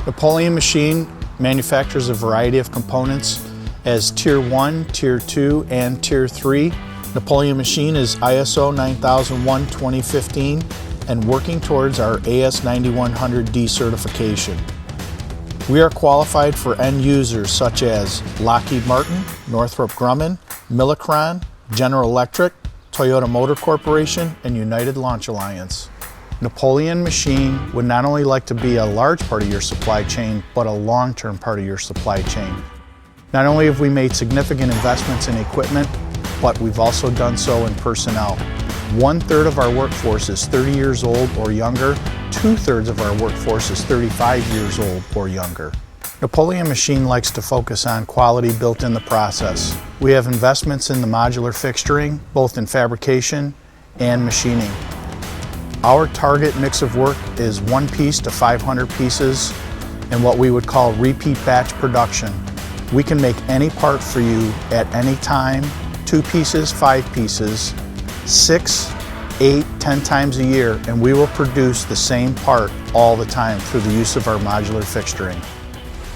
Napoleon Machine manufactures a variety of components as Tier 1, Tier 2, and Tier 3. Napoleon Machine is ISO 9001:2015 and working towards our AS9100D certification. We are qualified for end users such as Lockheed Martin, Northrop Grumman, Millicron, General Electric, Toyota Motor Corporation, and United Launch Alliance. Napoleon Machine would not only like to be a large part of your supply chain, but a long-term part of your supply chain. Not only have we made significant investments in equipment, but we've also done so in personnel. 1/3 of our workforce is 30 years old or younger. 2/3 of our workforce is 35 years old or younger. Napoleon Machine likes to focus on quality built in the process. We have investments in the modular fixturing, both in fabrication and machining. Our target mix of work is 1 piece to 500 pieces in what we would call repeat batch production. We can make any part for you at any time, 2 pieces, 5 pieces, 6, 8, 10 times a year, and we will produce the same part all the time through the use of our modular fixturing.